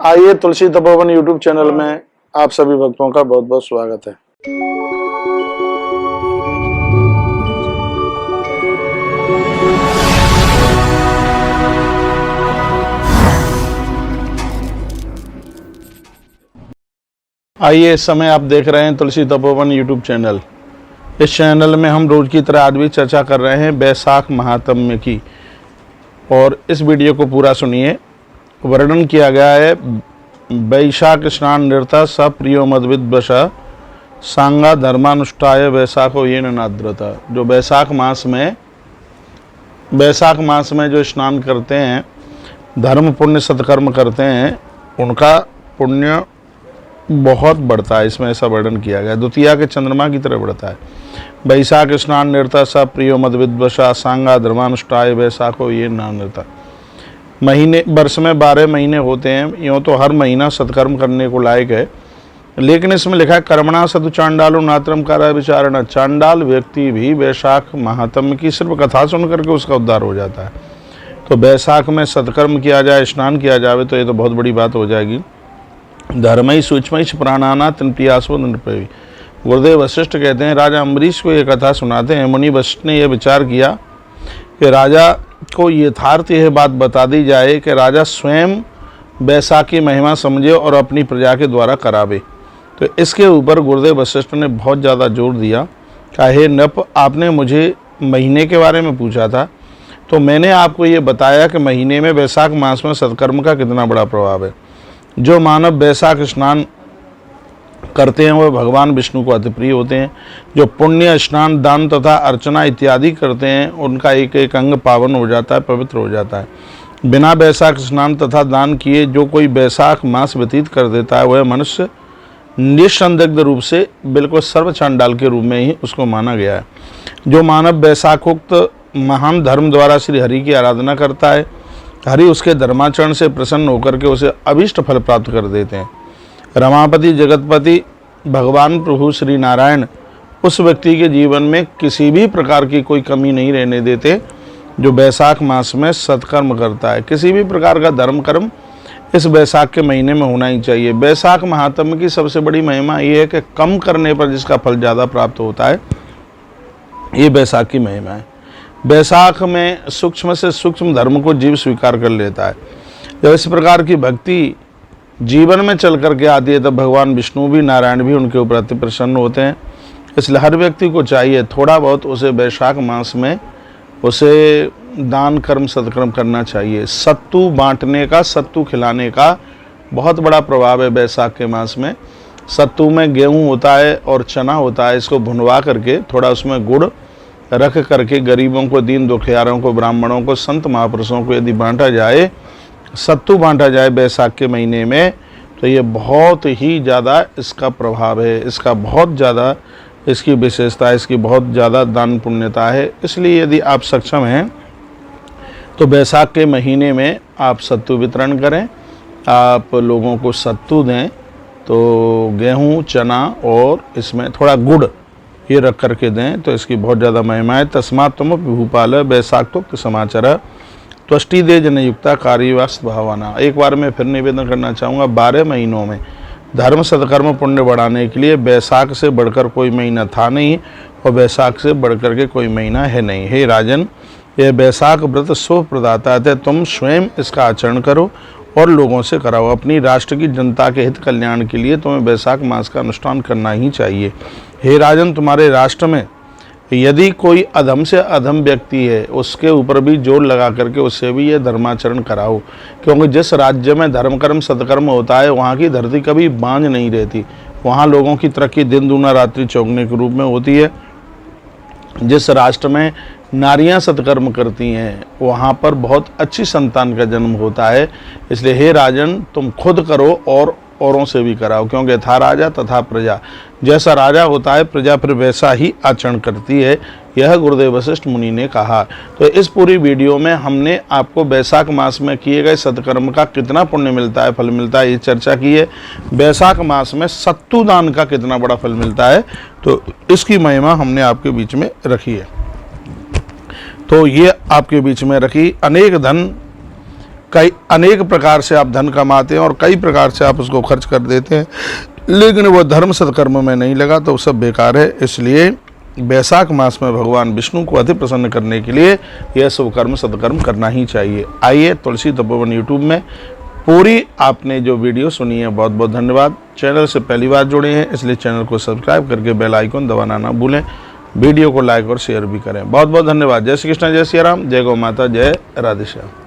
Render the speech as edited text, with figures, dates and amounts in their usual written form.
आइए तुलसी Tapovan YouTube channel में आप सभी भक्तों का बहुत बहुत स्वागत है। आइए, इस समय आप देख रहे हैं तुलसी तपोवन यूट्यूब चैनल। इस चैनल में हम रोज की तरह आज भी चर्चा कर रहे हैं बैसाख महात्म्य की, और इस वीडियो को पूरा सुनिए। वर्णन किया गया है वैशाख स्नान नृता स प्रियो मद्विद्वश सांगा धर्मानुष्ठाय वैसाखो येन नाद्रता। जो बैसाख मास में जो स्नान करते हैं, धर्म पुण्य सत्कर्म करते हैं, उनका पुण्य बहुत बढ़ता है। इसमें ऐसा वर्णन किया गया, द्वितीया के चंद्रमा की तरह बढ़ता है। वैशाख स्नान नृता स प्रियो मद्विद्वशा सांगा धर्मानुष्ठाय वैसाखो येन नाद्रता। महीने वर्ष में 12 महीने होते हैं, यूँ तो हर महीना सत्कर्म करने को लायक है, लेकिन इसमें लिखा है कर्मणा सतु चांडालो नात्रम कार्य विचारणा। चांडाल व्यक्ति भी वैशाख महात्म्य की सिर्फ कथा सुन करके उसका उद्धार हो जाता है। तो वैसाख में सत्कर्म किया जाए, स्नान किया जाए, तो ये तो बहुत बड़ी बात हो जाएगी। धर्मई सूक्ष्म प्राणाना तृप्यासो नृपय। गुरुदेव वशिष्ठ कहते हैं, राजा अम्बरीश को ये कथा सुनाते हैं। मुनि वशिष्ठ ने यह विचार किया कि राजा को यथार्थ यह बात बता दी जाए कि राजा स्वयं बैसाख की महिमा समझे और अपनी प्रजा के द्वारा करावे। तो इसके ऊपर गुरुदेव वशिष्ठ ने बहुत ज़्यादा जोर दिया। कहा, हे नप, आपने मुझे महीने के बारे में पूछा था, तो मैंने आपको ये बताया कि महीने में बैसाख मास में सत्कर्म का कितना बड़ा प्रभाव है। जो मानव बैसाख स्नान करते हैं वह भगवान विष्णु को अति प्रिय होते हैं। जो पुण्य स्नान दान तथा अर्चना इत्यादि करते हैं, उनका एक एक अंग पावन हो जाता है, पवित्र हो जाता है। बिना बैसाख स्नान तथा दान किए जो कोई बैसाख मास व्यतीत कर देता है, वह मनुष्य निसंदिग्ध रूप से बिल्कुल सर्व चांडाल के रूप में ही उसको माना गया है। जो मानव बैसाखोक्त महान धर्म द्वारा श्री हरि की आराधना करता है, हरि उसके धर्माचरण से प्रसन्न होकर के उसे अभीष्ट फल प्राप्त कर देते हैं। रमापति जगतपति भगवान प्रभु श्री नारायण उस व्यक्ति के जीवन में किसी भी प्रकार की कोई कमी नहीं रहने देते जो बैसाख मास में सत्कर्म करता है। किसी भी प्रकार का धर्म कर्म इस बैसाख के महीने में होना ही चाहिए। बैसाख महात्म्य की सबसे बड़ी महिमा ये है कि कम करने पर जिसका फल ज़्यादा प्राप्त होता है, ये बैसाख की महिमा है। बैसाख में सूक्ष्म से सूक्ष्म धर्म को जीव स्वीकार कर लेता है। जब इस प्रकार की भक्ति जीवन में चल करके आती है, तब भगवान विष्णु भी, नारायण भी उनके ऊपर अति प्रसन्न होते हैं। इसलिए हर व्यक्ति को चाहिए थोड़ा बहुत उसे बैसाख मास में उसे दान कर्म सत्कर्म करना चाहिए। सत्तू बांटने का, सत्तू खिलाने का बहुत बड़ा प्रभाव है बैसाख के मास में। सत्तू में गेहूँ होता है और चना होता है, इसको भुनवा करके थोड़ा उसमें गुड़ रख करके गरीबों को, दीन दुखियारों को, ब्राह्मणों को, संत महापुरुषों को यदि बांटा जाए, सत्तू बांटा जाए बैसाख के महीने में, तो ये बहुत ही ज़्यादा इसका प्रभाव है, इसका बहुत ज़्यादा इसकी विशेषता है, इसकी बहुत ज़्यादा दान पुण्यता है। इसलिए यदि आप सक्षम हैं तो बैसाख के महीने में आप सत्तू वितरण करें, आप लोगों को सत्तू दें। तो गेहूँ, चना और इसमें थोड़ा गुड़ ये रख करके दें, तो इसकी बहुत ज़्यादा महिमा है। तस्मात् त्वमपि भूपाल बैसाखोक्त समाचार त्वष्टि दे जनयुक्ता कार्यवास्त भावना। एक बार मैं फिर निवेदन करना चाहूँगा, 12 महीनों में धर्म सत्कर्म पुण्य बढ़ाने के लिए बैसाख से बढ़कर कोई महीना था नहीं, और बैसाख से बढ़कर के कोई महीना है नहीं। हे राजन, यह बैसाख व्रत शुभ प्रदाता है, तुम स्वयं इसका आचरण करो और लोगों से कराओ। अपनी राष्ट्र की जनता के हित कल्याण के लिए तुम्हें बैसाख मास का अनुष्ठान करना ही चाहिए। हे राजन, तुम्हारे राष्ट्र में यदि कोई अधम से अधम व्यक्ति है, उसके ऊपर भी जोर लगा करके उससे भी ये धर्माचरण कराओ, क्योंकि जिस राज्य में धर्म कर्म सत्कर्म होता है, वहाँ की धरती कभी बांझ नहीं रहती। वहाँ लोगों की तरक्की दिन दूना रात्रि चौगने के रूप में होती है। जिस राष्ट्र में नारियां सत्कर्म करती हैं, वहाँ पर बहुत अच्छी संतान का जन्म होता है। इसलिए हे राजन, तुम खुद करो और औरों से भी कराओ, क्योंकि यथा राजा तथा प्रजा। जैसा राजा होता है, प्रजा फिर वैसा ही आचरण करती है। यह गुरुदेव वशिष्ठ मुनि ने कहा। तो इस पूरी वीडियो में हमने आपको बैसाख मास में किए गए सत्कर्म का कितना पुण्य मिलता है, फल मिलता है, ये चर्चा की है। बैसाख मास में सत्तू दान का कितना बड़ा फल मिलता है, तो इसकी महिमा हमने आपके बीच में रखी है। तो ये आपके बीच में रखी। अनेक धन कई अनेक प्रकार से आप धन कमाते हैं और कई प्रकार से आप उसको खर्च कर देते हैं, लेकिन वो धर्म सत्कर्म में नहीं लगा तो सब बेकार है। इसलिए वैशाख मास में भगवान विष्णु को अति प्रसन्न करने के लिए यह शुभ कर्म सत्कर्म करना ही चाहिए। आइए तुलसी तपोवन यूट्यूब में पूरी आपने जो वीडियो सुनी है, बहुत बहुत धन्यवाद। चैनल से पहली बार जुड़े हैं इसलिए चैनल को सब्सक्राइब करके बेल आइकन दबाना ना भूलें। वीडियो को लाइक और शेयर भी करें। बहुत बहुत धन्यवाद। जय श्री कृष्ण, जय श्री राम, जय गौ माता, जय राधे श्याम।